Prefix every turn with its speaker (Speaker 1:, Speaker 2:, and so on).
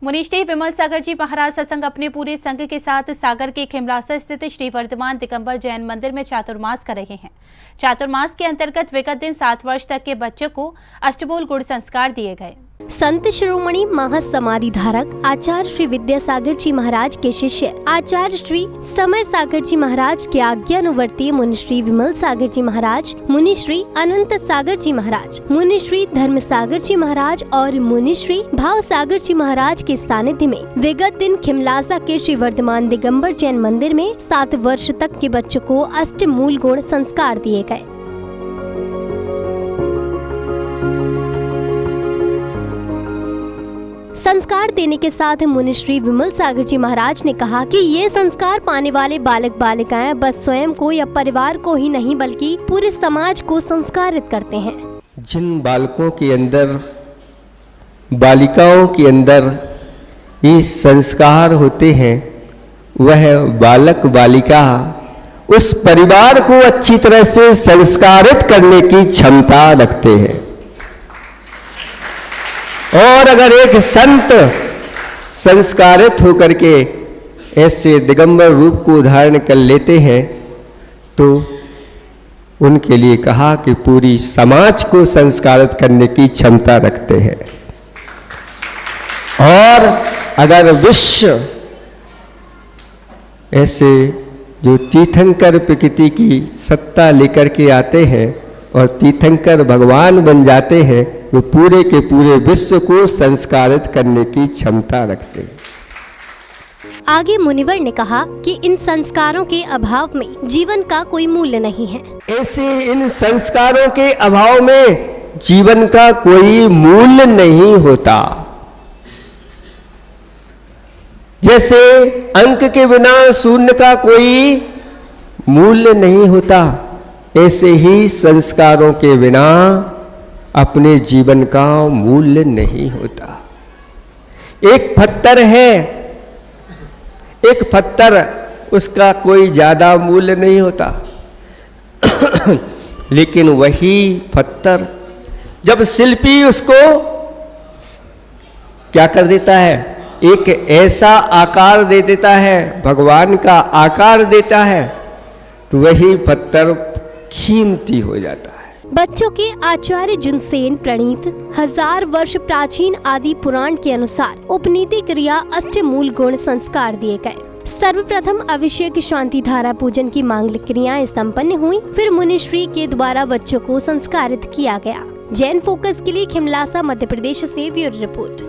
Speaker 1: मुनिश्री विमल सागर जी महाराज सत्संग अपने पूरे संघ के साथ सागर के खिमलासा स्थित श्री वर्धमान दिगंबर जैन मंदिर में चातुर्मास कर रहे हैं। चातुर्मास के अंतर्गत विगत दिन 7 वर्ष तक के बच्चों को अष्टमूल गुड़ संस्कार दिए गए।
Speaker 2: संत शिरोमणि महासमाधि धारक आचार्य श्री विद्यासागर जी महाराज के शिष्य आचार्य श्री समय सागर जी महाराज के आज्ञानुवर्ती मुनिश्री विमल सागर जी महाराज, मुनिश्री अनंत सागर जी महाराज, मुनिश्री धर्म सागर जी महाराज और मुनिश्री भाव सागर जी महाराज के सानिध्य में विगत दिन खिमलासा के श्री वर्धमान दिगंबर जैन मंदिर में 7 वर्ष तक के बच्चों को अष्टमूल गुड़ संस्कार दिए गए। संस्कार देने के साथ मुनिश्री विमल सागर जी महाराज ने कहा कि ये संस्कार पाने वाले बालक बालिकाएं बस स्वयं को या परिवार को ही नहीं बल्कि पूरे समाज को संस्कारित करते हैं।
Speaker 3: जिन बालकों के अंदर, बालिकाओं के अंदर ये संस्कार होते हैं, वह बालक बालिका उस परिवार को अच्छी तरह से संस्कारित करने की क्षमता रखते हैं। और अगर एक संत संस्कारित होकर के ऐसे दिगंबर रूप को धारण कर लेते हैं तो उनके लिए कहा कि पूरी समाज को संस्कारित करने की क्षमता रखते हैं। और अगर विश्व ऐसे जो तीर्थंकर प्रकृति की सत्ता लेकर के आते हैं और तीर्थंकर भगवान बन जाते हैं, वो पूरे के पूरे विश्व को संस्कारित करने की क्षमता रखते हैं।
Speaker 2: आगे मुनिवर ने कहा कि इन संस्कारों के अभाव में जीवन का कोई मूल्य नहीं है।
Speaker 3: ऐसे इन संस्कारों के अभाव में जीवन का कोई मूल्य नहीं होता। जैसे अंक के बिना शून्य का कोई मूल्य नहीं होता, ऐसे ही संस्कारों के बिना अपने जीवन का मूल्य नहीं होता। एक पत्थर है, एक पत्थर, उसका कोई ज्यादा मूल्य नहीं होता लेकिन वही पत्थर जब शिल्पी उसको क्या कर देता है, एक ऐसा आकार दे देता है, भगवान का आकार देता है, तो वही पत्थर कीमती हो जाता है।
Speaker 2: बच्चों के आचार्य जुनसेन प्रणीत 1000 वर्ष प्राचीन आदि पुराण के अनुसार उपनीति क्रिया अष्टमूल गुण संस्कार दिए गए। सर्वप्रथम अभिषेक शांति धारा पूजन की मांगलिक क्रियाएं संपन्न हुई, फिर मुनिश्री के द्वारा बच्चों को संस्कारित किया गया। जैन फोकस के लिए खिमलासा मध्य प्रदेश से ब्यूरो रिपोर्ट।